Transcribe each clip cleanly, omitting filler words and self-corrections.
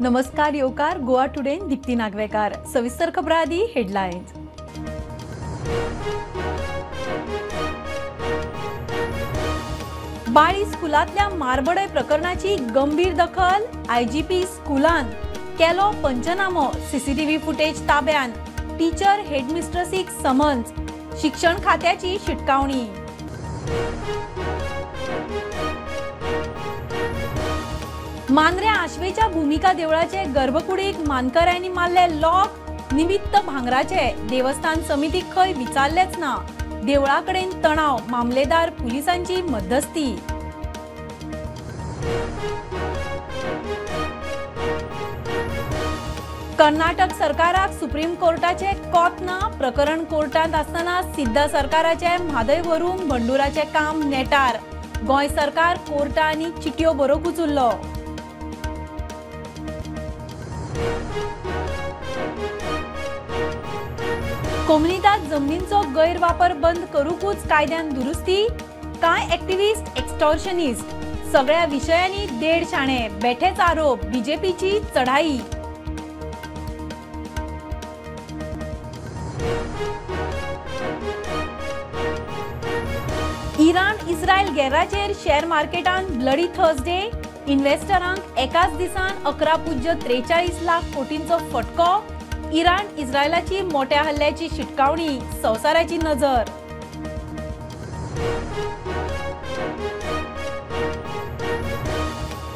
नमस्कार येवकार गोवा टुडे दिप्ती नागवेकार। सविस्तर खबरां आदी हेडलायन्स। बाळी स्कुलांतल्या मारबडय प्रकरणाची गंभीर दखल। आयजीपी स्कुलान केलो पंचनामो। सीसीटीव्ही फुटेज ताब्यान। टीचर हेडमिस्ट्रेसीक समन्स। शिक्षण खात्याची शिटकावणी। मांद्र्या आश्वेच्या भूमिका देवळाचे गर्भकुडीक मानकऱ्यांनी मारले लॉक। निमित्त भांगराचे देवस्थान समितीक खंय विचारलेच ना। देवळाकडेन तणाव। मामलेदार पुलिसांची मध्यस्थी। कर्नाटक सरकाराक सुप्रीम कोर्टाचे कोत ना। प्रकरण कोर्टात आसतना सिद्ध सरकाराचे म्हादय व्हरूंक बंडुराचे काम नेटार। गोंय सरकार कोर्टांनी चिटयो बरोवंक उचुल्लो। कोमनिदाद जमनींचो गैरवापर बंद करूकूच कायद्यान दुरुस्ती। कांय एक्टिव्हिस्ट एक्स्टॉर्शनिस्ट। सगळ्या विशयांनी देड शाणे। बेठेच आरोप। बीजेपीची चढाई। इराण इस्रायल गॅराचेर शेअर मार्केटान ब्लडी थर्सडे। इन्व्हेस्टरांक एकाच दिसान 11.43 लाख कोटींचो फटको। इराण इस्रायलाची मोठ्या हल्ल्याची शिटकावणी। संवसाराची नजर।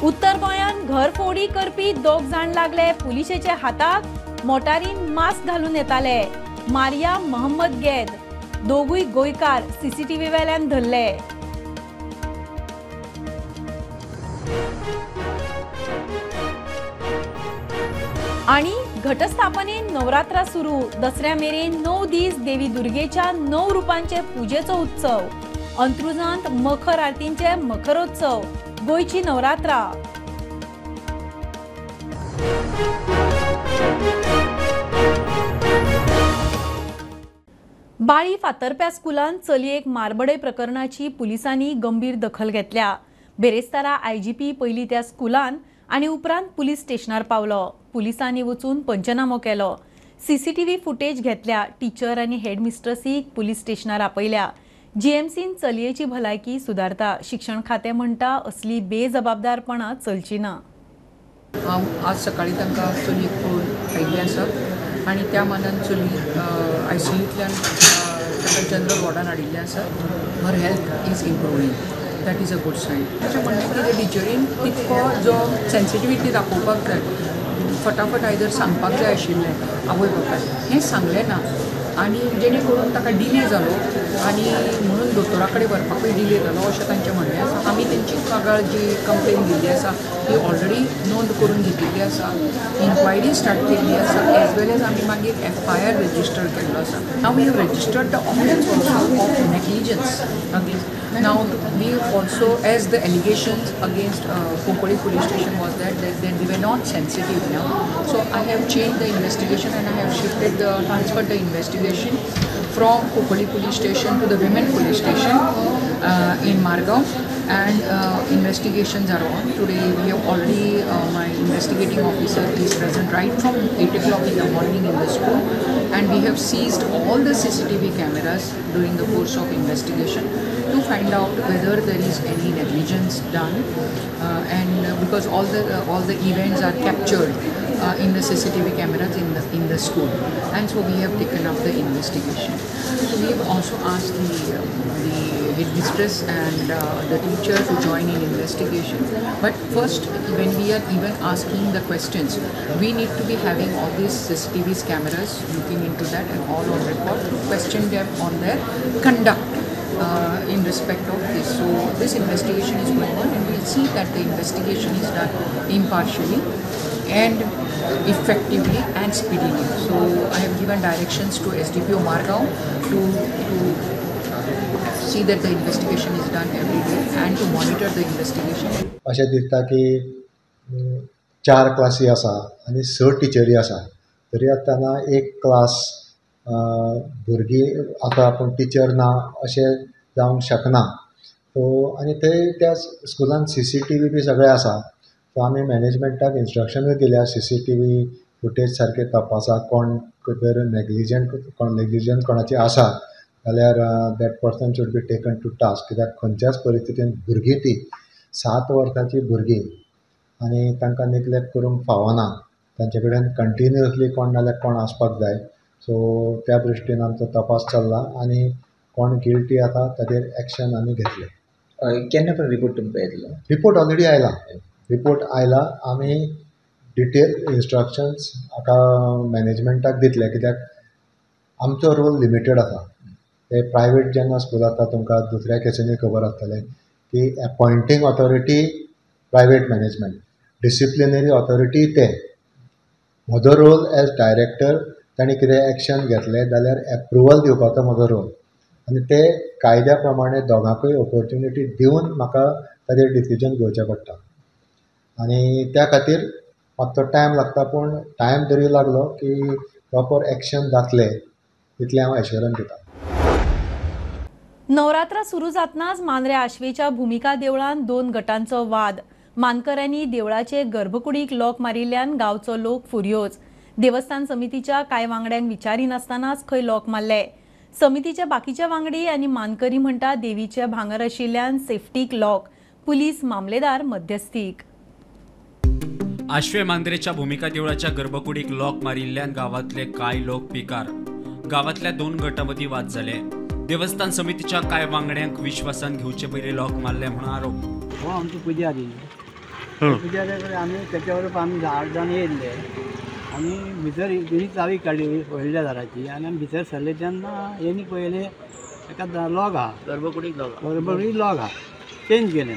उत्तर गोंयान घरफोडी करपी 2 जाण लागले पुलिशेच्या हाताक। मोटारीन मास्क घालून येताले। मारिया मोहम्मद गैद। दोगूय गोंयकार सीसीटीव्ही वेल्यान धरले। आणि घटस्थापनेन नवरात्रा सुरू। दसऱ्या मेरेन 9 दीस देवी दुर्गेच्या 9 रुपांचे पूजेचो उत्सव। अंत्रुजांत मखर आरतींचे मखरोत्सव। गोयची नवरात्रा। बाळी फातर्प्या स्कुलान चलयेक मारबडय प्रकरणाची पुलिसांनी गंभीर दखल घेतल्या। बेरेस्तारा आयजीपी पयलीं त्या स्कुलान आणि उपरांत पुलीस स्टेशनार पावलो। पुलिसांनी वचून पंचनामो केलो। सीसीटीव्ही फुटेज घेतल्या। टीचर आणि हेडमिस्ट्रेसीक पुलीस स्टेशनार आपयल्या। जीएमसीन चलयेची भलायकी सुदारता। शिक्षण खातें म्हणटा असली बेजबाबदारपणां चलची ना। आज सकाळी तांकां चलयेक पळोवन आयिल्लें आसा आनी त्या मानान चली आयसीयूंतल्यान ताका जनरल वॉर्डान हाडिल्लें आसा। Her health is improving. That is a good sign. ताचें म्हणणें कितें टिचरीन तितको जो सेन्सिटिविटी दाखोवपाक जाय फटाफट आयदर सांगपाक जाय आशिल्लें आवय बापायक हें सांगलें ना आनी जेणे करून ताका डिले जालो आनी म्हणून दोतोरा कडेन व्हरपाकूय डिले जालो अशें तांचें म्हणणें आसा। आमी तेंची कागाळ जी कंप्लेन दिल्ली आसा ती ऑलरेडी नोंद करून घेतिल्ली आसा। इन्क्वायरी स्टार्ट केल्ली आसा एज वेल एज आमी मागीर FIR रजिस्टर केल्लो आसा। Now we have registered the offence also of negligence against. Now we also, as the allegations against Kokoli police station was that they were not sensitive now. So I have changed the investigation and I have transferred the investigation from Kokoli police station to the women police station in Margao. And investigations are on. Today we have already, my investigating officer is present right from 8 o'clock in the morning in the school, and we have seized all the CCTV cameras during the course of investigation to find out whether there is any negligence done, and because all the events are captured in the CCTV cameras in the school, and so we have taken up the investigation. So we have also asked the headmistress and the teacher to join in investigation. But first, when we are even asking the questions, we need to be having all these CCTV cameras looking into that and all on record to question them on their conduct in respect of this. So this investigation is going on and we'll see that the investigation is done impartially and effectively and speedily. So I have given directions to SDPO Margao to see that the investigation is done every day and to monitor the investigation. अशें दिसता की 4 classy आसा आनी 6 टिचरी आसा तरी आसतना एक क्लास भुरगीं आतां पूण टिचर ना अशें जावंक शकना। सो आनी थंय त्या स्कुलान CCTV बी सगळें आसा। सो आमी मॅनेजमेंटाक इन्स्ट्रक्शनूय दिल्या CCTV फुटेज सारके तपासाक, कोण जर नेग्लिजंट कोणाची आसा जाल्यार that person should be taken to task. कित्याक खंयच्याच परिस्थितीन भुरगीं ती 7 वर्सांची भुरगीं आनी तांकां नेग्लेक्ट करूंक फावना. तांचे कडेन कंटिन्युअसली कोण नाल्यार कोण आसपाक जाय. सो त्या दृश्टीन आमचो तपास चल्ला आनी कोण गिल्टी आसा ताचेर एक्शन आमी घेतले. केन्ना पण रिपोर्ट तुमकां येतलो? रिपोर्ट ऑलरेडी आयला. आमी डिटेल इन्स्ट्रक्शन्स हाका मॅनेजमेंटाक दितले, कित्याक आमचो रोल लिमिटेड आसा. ते प्रायवेट जेन्ना स्कूल आसता तुमकां दुसऱ्या केसींनी खबर आसतलें की appointing authority private management, disciplinary authority ते. म्हजो रोल एज डायरेक्टर, तांणी कितें एक्शन घेतलें जाल्यार एप्रुवल दिवपाचो म्हजो रोल, आनी ते कायद्या प्रमाणे दोगांकूय ऑपॉर्च्युनिटी दिवन म्हाका ताचेर डिसिजन घेवचें पडटा. आनी त्या खातीर मातसो टायम लागता, पूण टायम जरी लागलो की प्रॉपर एक्शन जातलें तितलें हांव एश्युरन्स दितां. नवरात्र सुरू जातनाच मांद्रे आश्वेच्या भुमिका देवळान 2 गटांचो वाद. मानकऱ्यांनी देवळाचे गर्भकुडीक लॉक मारिल्ल्यान गांवचो लोक फुर्योज. देवस्थान समितीच्या कांय वांगड्यांक विचारिनासतनाच खंय लॉक मारले. समितीच्या बाकीच्या वांगडी आनी मानकरी म्हणटा देवीचे भांगर आशिल्ल्यान सेफ्टीक लॉक. पुलीस मामलेदार मध्यस्थीक. आश्वे मांद्रेच्या भूमिका देवळाच्या गर्भकुडीक लॉक मारिल्ल्यान गावातले कांय लोक पिकार. गावातल्या 2 गटां मदीं वाद जाले. देवस्थान समितीच्या कांय वांगड्यांक विश्वासान घेवचे पयलीं लॉक मारले म्हणून आरोप. हो आमचो पुजारी. पुजारी कडेन आमी तेच्या बरोबर आमी 8 जाण येयल्ले आनी भितर बरी चावी काडली व्हडल्या दाराची आनी आमी भितर सरले तेन्ना हेणी पळयलें एका लॉक आहा, गर्भकुडीक लॉक आहा. चेंज केलें.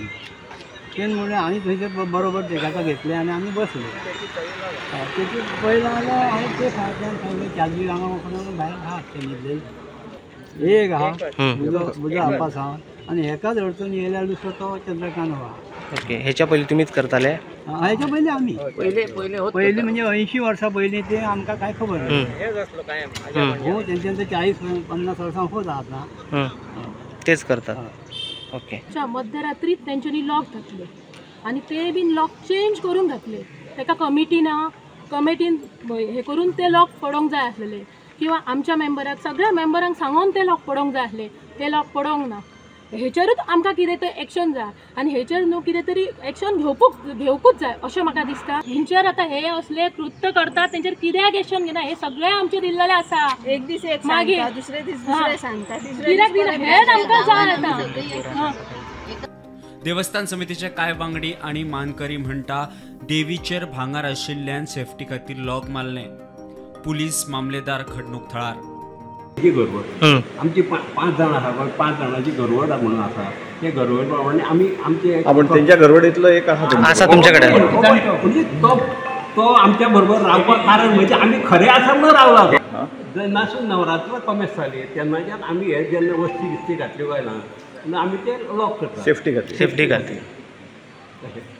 चेंज म्हणून आनी थंयसर बरोबर तेका घेतले आनी आमी बसले. तेची पळयलें जाल्यार हांवें ते फाटल्यान सांगलें चार्जी हांगा वचून भायर आहा ते न्हिदले. एक आहा म्हजो आपास आहा आनी हेकाच अडचण येयल्यार दुसरो तो चंद्रकांत आहा. ओके, हेच्या पयलीं तुमीच करताले? हेच्या पयलीं आमी पयलीं म्हणजे 80 वर्सां पयलीं ते आमकां कांय खबर ना. हो तेंच्यांनी 40-50 वर्सां होत आतां तेच करतात. ओके. मध्यरात्रीत तेंच्यांनी लॉक घातले आनी ते बीन लॉक चेंज करून घातले. ताका कमिटीन हे करून ते लॉक पडोवंक जाय आसलेले किंवा आमच्या मेंबराक सगळ्या मेंबरांक सांगून ते लॉक पडोवंक जाय आसले. ते लॉक पडोवंक ना. हेचेरूच आमकां कितें तरी एक्शन जाय आनी हेचेर न्हू कितें तरी एक्शन घेवकूच जाय अशें म्हाका दिसता. हेंचेर आतां हे असले कृत्य करतात तेंचेर कित्याक एक्शन घेना हे सगळे आमचेर दिल्लेले आसा. एक दीस एक मागीर दुसरे दीस दुसरे सांगता कित्याक दिना हेच आमकां जाय आतां. देवस्थान समितीचे कांय वांगडी आनी मानकरी म्हणटा देवीचेर भांगर आशिल्ल्यान सेफ्टी खातीर लॉक मारले. पुलीस मामलेदार घडणूक थळार. घरवड आमची 5 जाण आसा, 5 जाणांची घरवड म्हणून आसा. ते घरवड प्रमाणे आमी आमचे तेंच्या घरवडींतलो एक आसा तुमच्या कडेन म्हणजे तो आमच्या बरोबर रावपाक कारण म्हणजे आमी खरे आसा म्हणून रावला. जेन्नासून नवरात्र कमेस जाली तेन्नाच्यान आमी हे जेन्ना वस्ती बिस्ती घातल्यो काय ना आमी ते लॉक करता सेफ्टी खातीर.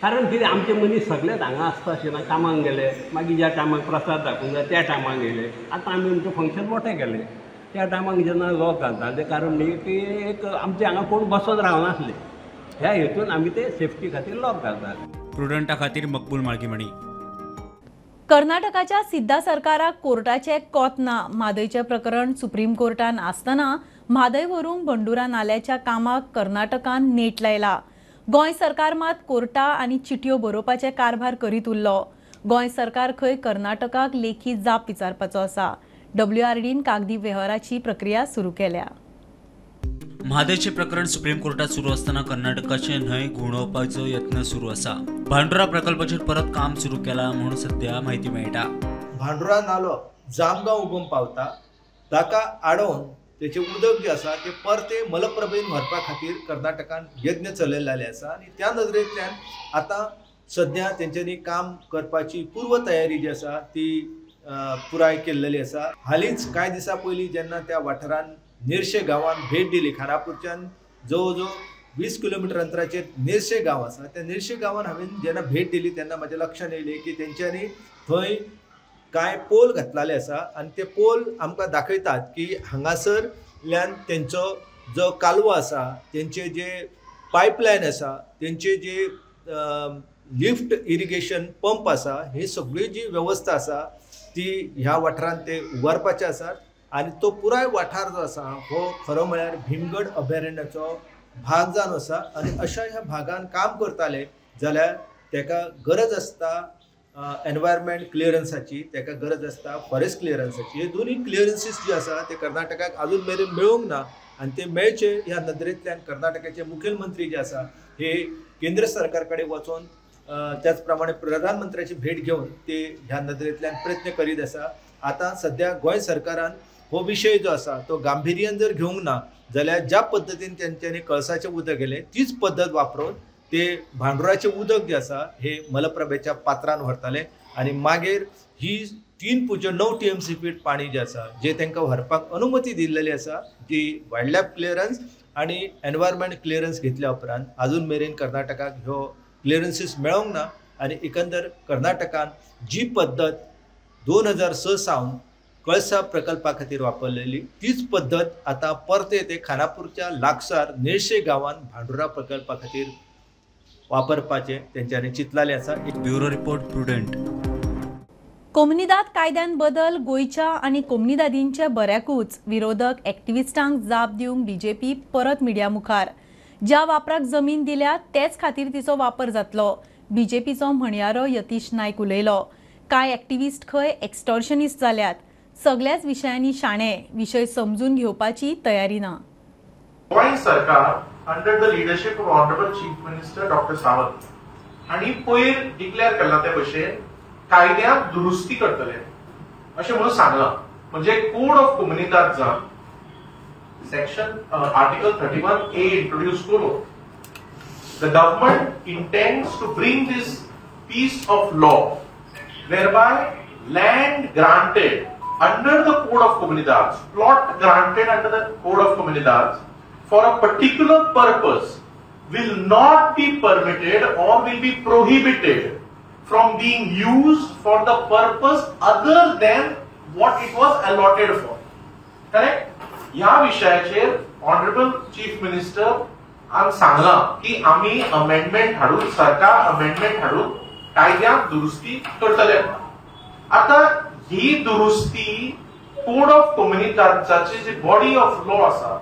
कारण कितें आमचे मनीस सगळेच हांगा आसता अशें ना. कामाक गेले मागीर ज्या टायमाक प्रसाद दाखोवंक जाय त्या टायमाक गेले. आतां आमी आमचें फंक्शन मोठें केलें त्या टायमाक जेन्ना लॉक घालता ते कारण न्ही की एक आमचे हांगा कोण बसत रावनासले. ह्या हेतून आमी ते सेफ्टी खातीर लॉक घालतात. प्रुडंटा खातीर मकबूल माळगीमणी. कर्नाटकाच्या सिद्धा सरकाराक कोर्टाचे कोत ना. म्हादयचें प्रकरण सुप्रीम कोर्टान आसतना म्हादय व्हरूंक बंडुरा नाल्याच्या कामाक कर्नाटकान नेट लायला. गोंय सरकार मात कोर्टा आनी चिटयो बरोवपाचे कारभार करीत उरलो. गोंय सरकार खंय कर्नाटकाक लेखी जाप विचारपाचो आसा. WRDन कागदी वेव्हाराची प्रक्रिया सुरू केल्या. म्हादयचे प्रकरण सुप्रीम कोर्टात सुरू असताना कर्नाटकाचे न्हय घुंवडावपाचो यत्न सुरू आसा. भांडुरा प्रकल्पाचेर परत काम सुरू केला म्हणून सध्या माहिती मेळटा. भांडुरा नालो जामगांव उगम पावता ताका आडोवन तेचें उदक जें आसा तें परतें मलप्रभेन व्हरपा खातीर कर्नाटकान यत्न चलयल्ले आसा आनी त्या नदरेंतल्यान आतां सद्या तेंच्यांनी काम करपाची पूर्व तयारी जी आसा ती पुराय केल्लेली आसा. हालींच कांय दिसा पयलीं जेन्ना त्या वाठारान नेर्शे गांवांत भेट दिली. खानापूरच्यान जवळ जवळ 20 किलोमिटर अंतराचेर नेर्शे गांव आसा. त्या नेर्शे गांवांत हांवें जेन्ना भेट दिली तेन्ना म्हाज्या लक्षांत येयलें की तेंच्यांनी थंय कांय पोल घातलेले आसा आनी ते पोल आमकां दाखयतात की हांगासरल्यान तेंचो जो कालवो आसा तेंचे जे पायपलायन आसा तेंचे जे लिफ्ट इरिगेशन पंप आसा, ही सगळी जी व्यवस्था आसा ती ह्या वाठारांत ते उबारपाचे आसात आनी तो पुराय वाठार जो आसा हो खरो म्हळ्यार भीमगड अभयारण्याचो भाग जावन आसा आनी अशा ह्या भागान काम करताले जाल्यार तेका गरज आसता एनवायरमेंट क्लियरन्साची, तेका गरज आसता फॉरेस्ट क्लियरन्साची. हे दोन्ही क्लियरन्सीस जे आसा ते कर्नाटकाक अजून मेरेन मेळूंक ना आनी ते मेळचे ह्या नदरेंतल्यान कर्नाटकाचे मुखेलमंत्री जे आसा हे केंद्र सरकार कडेन वचून त्याच प्रमाणे प्रधानमंत्र्याची भेट घेवन ते ह्या नदरेंतल्यान प्रयत्न करीत आसा. आता सध्या गोंय सरकारान हो विषय जो आसा तो गांभीर्यान जर घेवंक ना जाल्यार ज्या पद्दतीन तेंच्यांनी कळसाचें उदक गेलें तीच पद्दत वापरून ते भांडुराचें उदक जे आसा हे मलप्रभेच्या पात्रान व्हरताले आनी मागीर ही 3.9 TMC फीट पाणी जे आसा जे तांकां व्हरपाक अनुमती दिल्लेली आसा ती वायल्ड लायफ क्लियरन्स आनी एनवायरमेंट क्लियरन्स घेतल्या उपरांत अजून मेरेन कर्नाटकाक ह्यो क्लियरन्सीस मेळोंक ना आनी एकंदर कर्नाटकान जी पद्दत 2006 सावन कळसा प्रकल्पा खातीर वापरलेली तीच पद्दत आता परते ते खानापूरच्या लागसार निळशे गांवांत भांडुरा प्रकल्पा खातीर वापरपाचे तेंच्यांनी चिंतलेले आसा. Bureau report prudent. कोमनिदाद कायद्यान बदल गोयच्या आणि कोमनिदादींच्या बऱ्याकूच विरोधक एक्टिविस्टांक जाप दिवंक बीजेपी परत मिडिया मुखार ज्या वापराक जमीन दिल्या तेच खातीर तिचो वापर जातलो. बीजेपीचो म्हणयारो यतीश नायक उलयलो. कांय एक्टिविस्ट खंय एक्स्टॉर्शनिस्ट जाल्यात. सगळ्याच विशयांनी शाणे विषय समजून घेवपाची तयारी ना. गोंय सरकार under the leadership of honourable chief minister doctor Sawant हांणी पयर डिक्लेअर केला ते भशेन कायद्यांत दुरुस्ती करतले अशें म्हणून सांगलां. म्हणजे कोड ऑफ कोमनिदादजान सेक्शन आर्टिकल 31A इंट्रोड्यूस करून the government intends to bring this piece of law whereby land granted under the code of comunidades, plot granted under the code of comunidades for a particular purpose will not be permitted or will be prohibited from being used for the purpose other than what it was allotted for. Correct? या विषयाचेर honourable chief minister हांवें सांगलां की आमी amendment हाडून सरकार amendment हाडून कायद्यांत दुरुस्ती करतले. आता ही दुरुस्ती कोड ऑफ कोमनिदादची जी बॉडी ऑफ लॉ आसा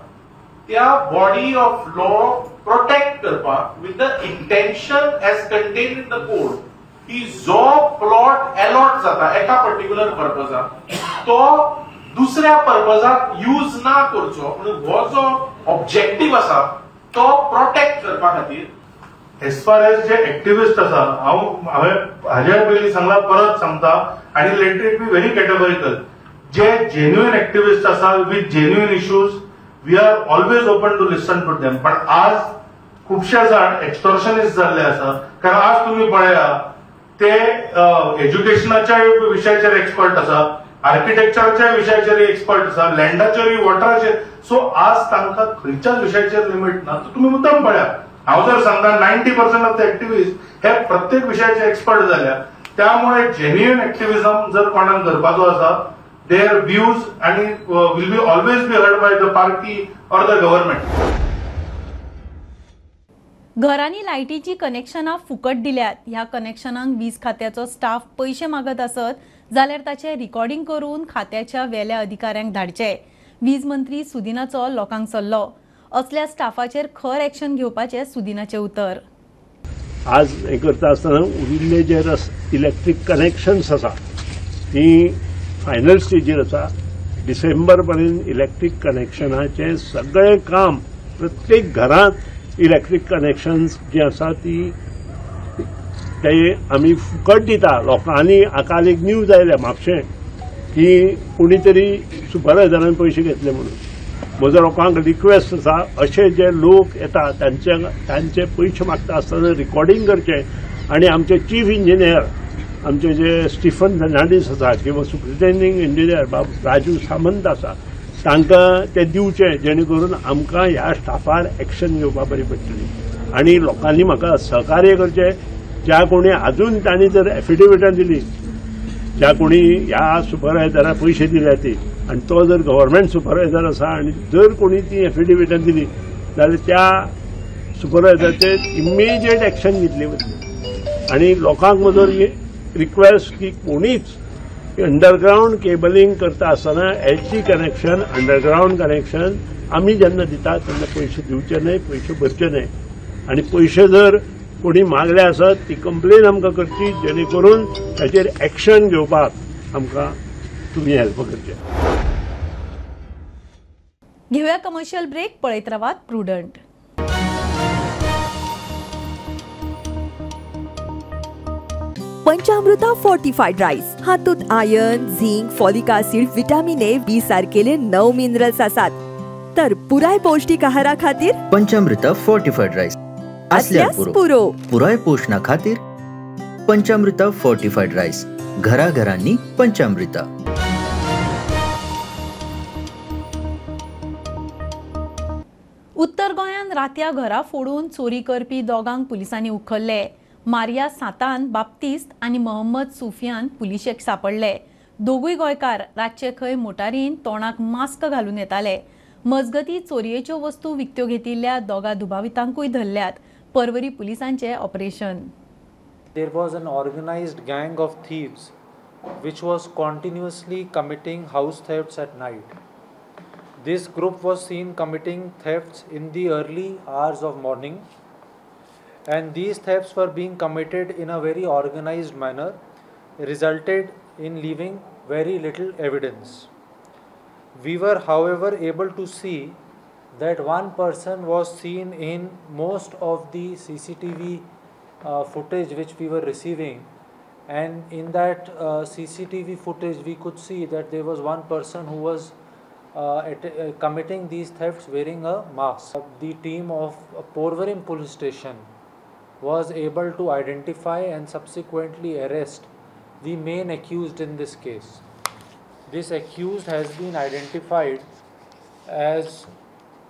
त्या बॉडी ऑफ लॉ प्रोटेक्ट करपाक with the intention as contained in the code की जो प्लॉट अलॉट जाता एका पर्टिक्युलर पर्पजाक तो दुसऱ्या पर्पजाक यूज ना करचो म्हणून हो जो ऑब्जेक्टिव्ह आसा तो प्रोटेक्ट करपा खातीर. एज फार एज जे एक्टिविस्ट आसा हांवें हाज्या पयलीं सांगला परत सांगता आनी let it be very categorical. जे जेन्युइन एक्टिविस्ट आसा with genuine issues we are always open to listen to them. पण आज खुबशे जाण एक्स्टॉर्शनिस्ट जाल्ले आसा कारण आज तुम्ही पळया ते एज्युकेशनाच्या विशयाचेर एक्सपर्ट आसा, आर्किटेक्चराच्या विशयाचेर एक्सपर्ट आसा, लँडाचेर वॉटराचेर. सो आज तांकां खंयच्याच विशयाचेर लिमीट ना. तुम्ही मुद्दम पळया हांव जर सांगता 90% ऑफ द एक्टिविस्ट हे प्रत्येक विशयाचे एक्सपर्ट जाल्या. त्यामुळे जेन्युइन एक्टिविजम जर कोणाक करपाचो आसा देअर व्ह्यूज आणि will be always be heard by the party or the government. घरांनी लायटीची कनेक्शनां फुकट दिल्यात. ह्या कनेक्शनांक वीज खात्याचो स्टाफ पयशे मागत आसत जाल्यार ताचे रिकॉर्डिंग करून खात्याच्या वेल्या अधिकाऱ्यांक धाडचे. वीज मंत्री सुदिनाचो लोकांक सल्लो. असल्या स्टाफाचेर खर एक्शन घेवपाचे सुदिनाचे उतर. आज हे करता आसतना उरिल्ले जे इलेक्ट्रीक कनेक्शन्स आसा ती फायनल स्टेजीर आसा. डिसेंबर पर्यंत इलेक्ट्रीक कनेक्शनाचे सगळे काम प्रत्येक घरांत इलेक्ट्रीक कनेक्शन्स जी आसा ती ते आमी फुकट दिता लोकांनी. काल एक न्यूज आयल्या म्हापशें की कोणी तरी सुपरवायझरान पयशे घेतले म्हणून. म्हजो लोकांक रिक्वेस्ट आसा अशे जे लोक येता तांचे पयशे मागता आसतना रिकॉर्डिंग करचे आनी आमचे चीफ इंजिनियर आमचे जे स्टीफन फर्नांडीस आसा किंवा सुपरिटेंडिंग इंजिनियर बाब राजू सामंत आसा तांकां ते दिवचे जेणे करून आमकां ह्या स्टाफार एक्शन घेवपाक बरी पडटली. आनी लोकांनी म्हाका सहकार्य करचे. ज्या कोणी अजून तांणी जर एफिडेविटां दिली ज्या कोणी ह्या सुपरवायझराक पयशे दिल्या ती आनी तो जर गव्हर्नमेंट सुपरवायझर आसा आनी जर कोणी ती एफिडेविटां दिली जाल्यार त्या सुपरवायझराचेर इमिजिएट एक्शन घेतली वतली. आणि लोकांक म्हजो रिक्वेस्ट की कोणीच अंडरग्राउंड केबलिंग करता आसतना एलटी कनेक्शन अंडरग्राउंड कनेक्शन आमी जेन्ना दितात तेन्ना पयशे दिवचे न्हय, पयशे भरचे न्हय. आनी पयशे जर कोणी मागले आसत ती कंप्लेन आमकां करची, जेणे करून ताचेर एक्शन घेवपाक आमकां तुम्ही हेल्प करचे. घेऊया कमर्शियल ब्रेक. पळयत रावात प्रुडंट. पंचामृता फोर्टिफाईड राईस हातूंत iron, zinc, folic acid, vitamin A, B सारकेले 9 मिनरल्स आसात. तर पुराय पौष्टिक आहारा खातीर पंचामृता फोर्टिफाईड राईस असल्यास पुरो पुराय पोषणा खातीर पंचामृता फोर्टिफाईड राईस. घराघरांनी पंचामृता. उत्तर गोंयान रात्या घरा फोडून चोरी करपी दोगांक पुलिसांनी उखल्ले. मारिया सातान बाप्तिस्त आनी मोहम्मद सुफियान पुलिशेक सापडले. दोगूय गोंयकार रातचे खंय मोटारीन तोंडाक मास्क घालून येताले. मजगती चोरयेच्यो वस्तू विकत्यो घेतिल्ल्या दोगा दुबावितांकूय धरल्यात. परवरी पुलिसांचे operation. There was an organized gang of thieves which was continuously committing house thefts at night. This group was seen committing thefts in the early hours of morning, and these thefts were being committed in a very organized manner, resulted in leaving very little evidence. We were, however, able to see that one person was seen in most of the CCTV footage which we were receiving, and in that CCTV footage we could see that there was one person who was committing these thefts wearing a mask. The team of Porvorim police station was able to identify and subsequently arrest the main accused in this case. This accused has been identified as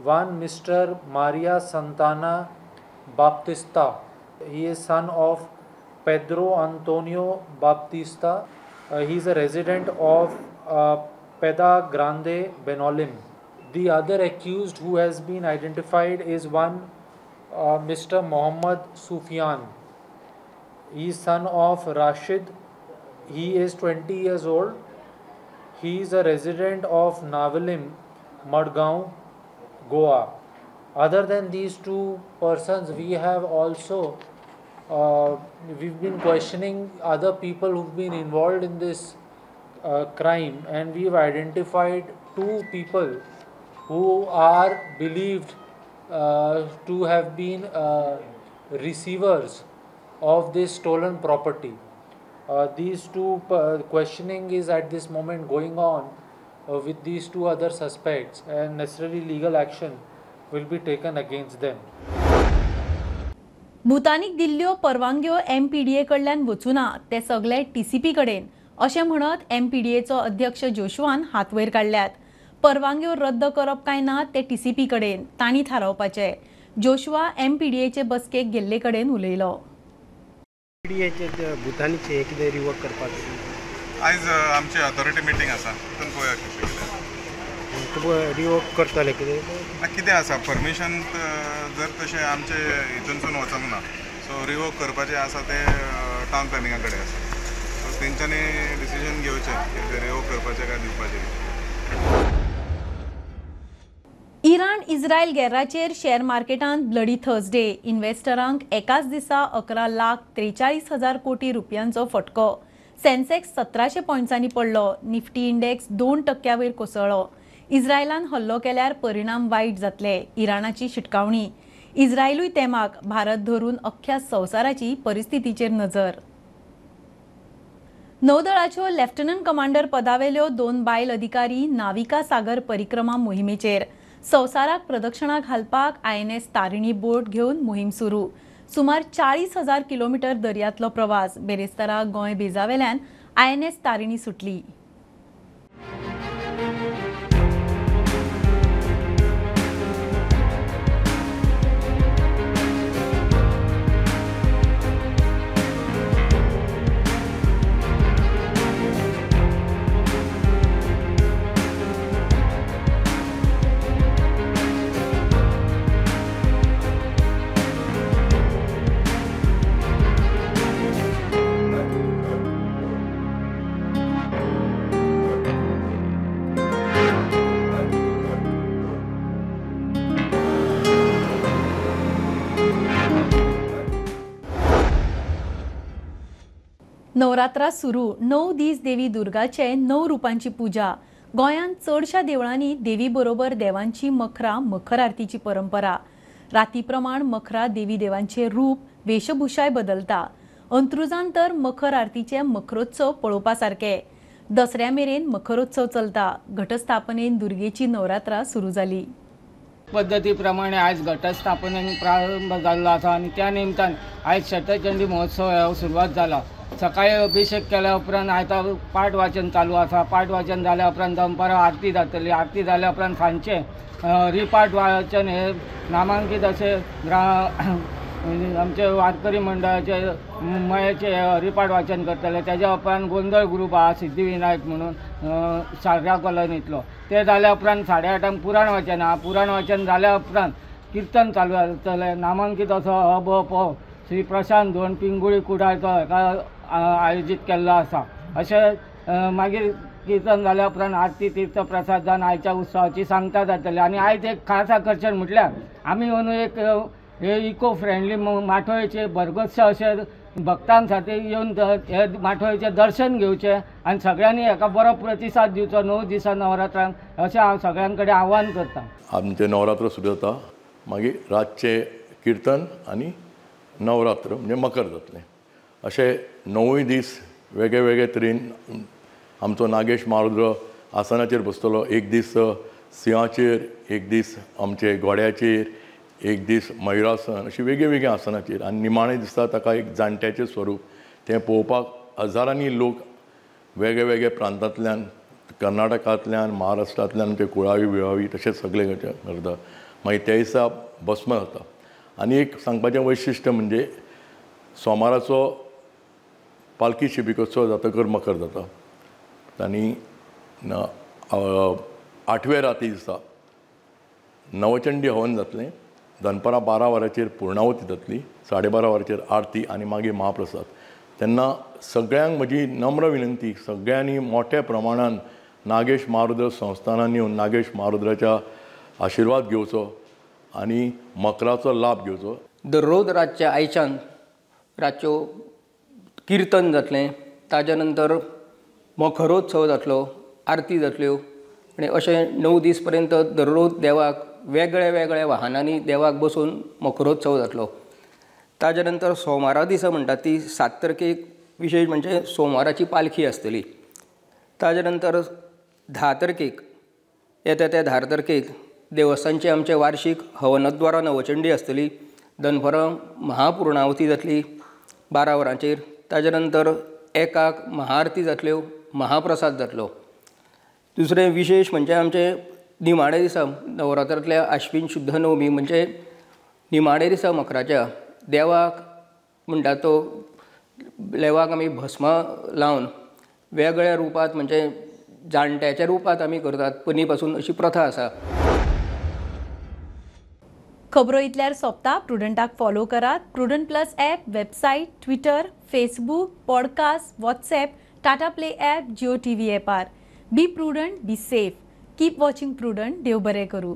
one Mr. Maria Santana Baptista. He is son of Pedro Antonio Baptista. He is a resident of Peda Grande Benolim. The other accused who has been identified is one Mr. Mohammad Sufian. He is son of Rashid. He is 20 years old. He is a resident of Navalim, Madgaon, Goa. Other than these two persons, we have also we've been questioning other people who've been involved in this crime, and we've identified 2 people who are believed to have been receivers of this stolen property. These two questioning is at this moment going on with these 2 other suspects, and necessary legal action will be taken against them. भूतानीक दिल्ल्यो परवानग्यो MPDA कडल्यान वचूना ते सगळे TCP कडेन अशें म्हणत MPDAचो अध्यक्ष जोशुआन हात वयर काडल्यात. परवानग्यो रद्द करप काय ना ते TCP कडेन तांणी थारावपाचे. जोशुआ MPDAचे बसकेक गेल्ले कडेन उलयलो. MPDAचे भूतानीचे कितें रिवोक करपाक आयज आमची अथॉरिटी मिटींग आसा तातूंत पळोवया कशें कितें रिवोक करतले कितें आसा परमिशन जर तशें आमचे हितूनसून वचोंक ना सो रिवोक करपाचें आसा तें टावन प्लॅनिंगा कडेन आसा सो तेंच्यांनी डिसिजन घेवचें की तें रिवोक करपाचें काय दिवपाचें. इराण इस्रायल गॅराचेर शेअर मार्केटांत ब्लडी थर्सडे. इन्व्हेस्टरांक एकाच दिसा 11,43,000 कोटी रुपयांचो फटको. सेन्सेक्स 1700 पॉयंट्सांनी पडलो. निफ्टी इंडेक्स 2% वयर कोसळ्ळो. इस्रायलान हल्लो केल्यार परिणाम वायट जातले. इराणाची शिटकावणी. इस्रायलूय तेमाक भारत धरून अख्ख्या संवसाराची परिस्थितीचेर नजर. नौदळाच्यो लेफ्टनंट कमांडर पदावेल्यो 2 बायल अधिकारी नाविका सागर परिक्रमा मोहिमेचेर. संवसाराक प्रदक्षिणा घालपाक INS तारिणी बोट घेवन मोहीम सुरू. सुमार 40,000 किलोमीटर दर्यांतलो प्रवास. बेरेस्तारा गोंय बेजावेल्यान INS तारिणी सुटली. नवरात्रा सुरू 9 दीस देवी दुर्गाचे 9 रुपांची पूजा. गोंयांत चडशा देवळांनी देवी बरोबर देवांची मखरां मखर आरतीची परंपरा. राती प्रमाण मखरा देवी देवांचे रूप वेशभूषाय बदलता. अंत्रुजान तर मखर आरतीचे मखरोत्सव पळोवपा सारके. दसऱ्या मेरेन मखरोत्सव चलता. घटस्थापनेन दुर्गेची नवरात्रा सुरू जाली. पद्धती प्रमाणे आज घटस्थापनेक प्रारंभ जाल्लो आसा आनी त्या निमतान आज शतचंडी महोत्सव सुरवात जाला. सकाळी अभिषेक केल्या उपरांत आयता पाठ वाचन चालू आसा. पाठ वाचन जाल्या उपरांत दनपारां आरती जातली. आरती जाल्या उपरांत सांजचे रिपाठ वाचन हे नामांकीत असे आमचे वारकरी मंडळाचे मयाचे रिपाठ वाचन करतले. त्याच्या उपरांत गोंधळ ग्रूप आहा सिद्धिविनायक म्हणून सार्या कॉलनीतलो. ते जाल्या उपरांत 8:30 पुराण वाचन आहा. पुराण वाचन जाल्या उपरांत कीर्तन चालू जातलें. नामांकीत असो ब प श्री प्रशांत धोंड पिंगुळी कुडाळकर हाका आयोजीत केल्लो आसा. अशें मागीर कीर्तन जाल्या उपरांत आरती तीर्थ प्रसाद जावन आयच्या उत्सवाची सांगता जातली. आनी आयज एक खास आकर्शण म्हटल्यार आमी अंदू एक हे इको फ्रेंडली माठोळेचे भरगतशे अशे भक्तां खातीर येवन हे माठोळेचें दर्शन घेवचें आनी सगळ्यांनी हेका बरो प्रतिसाद दिवचो 9 दिसां नवरात्रांक अशें हांव सगळ्यां कडेन आव्हान करतां. आमचें नवरात्र सुरू जाता. मागीर रातचें कीर्तन आनी नवरात्र म्हणजे मकर जातलें. अशे 9 दीस वेगळे वेगळे तरेन आमचो नागेश मारुद्र आसनाचेर बसतलो. एक दीस सिंहाचेर, एक दीस आमचे घोड्याचेर, एक दीस मयुरासन अशी वेगळी वेगळी आसनाचेर. आनी निमाणे दिसता ताका एक जाणट्याचें स्वरूप. तें पळोवपाक हजारांनी लोक वेगळे वेगळे प्रांतांतल्यान, कर्नाटकांतल्यान, महाराष्ट्रांतल्यान ते कुळावी बिळावी तशेंच सगळे करता. मागीर त्या दिसा भस्म जाता. आनी एक सांगपाचें वैशिश्ट्य म्हणजे सोमाराचो पालखी शिबिकोत्सव जातकर मकर जाता. आनी 8व्या राती दिसा नवचंडी हवन जातलें. दनपारां 12 वरांचेर पूर्णावती जातली. 12:30 वरांचेर आरती आनी मागीर महाप्रसाद. तेन्ना सगळ्यांक म्हजी नम्र विनंती, सगळ्यांनी मोठ्या प्रमाणान नागेश मारुद्र संस्थानान येवन नागेश मारुद्राच्या आशिर्वाद घेवचो आनी मकराचो लाभ घेवचो. दररोज रातच्या आयच्यान रातच्यो कीर्तन जातलें. ताज्या नंतर मखरोत्सव जातलो, आरती जातल्यो आनी अशें 9 दीस पर्यंत दररोज देवाक वेगळ्या वेगळ्या वाहनांनी देवाक बसून मखरोत्सव जातलो. ताज्या नंतर सोमारा दिसा म्हणटात ती 7 तारखेक विशेश म्हणजे सोमाराची पालखी आसतली. ताज्या नंतर 10 तारखेक येता त्या 10 तारखेक देवस्थानचे आमचे वार्षिक हवनद्वारा नवचंडी आसतली. दनपारां महापूर्णावती जातली 12 वरांचेर. ताज्या नंतर 1 महाआरती जातल्यो, महाप्रसाद जातलो. दुसरें विशेष म्हणजे आमचे निमाणे दिसा नवरात्रांतल्या आश्वीन शुद्ध नवमी म्हणजे निमाणे दिसा मकराच्या देवाक म्हणटा तो लेवाक आमी भस्म लावन वेगळ्या रुपांत म्हणजे जाणट्याच्या रुपांत आमी करतात. पयलीं पासून अशी प्रथा आसा. खबरो इतल्यार सोंपता. प्रुडंटाक फॉलो करात. Prudent plus app, website, Twitter, Facebook, podcast, WhatsApp, Tata play app, Jio TV ॲपार. Be Prudent, be safe. Keep watching Prudent. देव बरें करूं.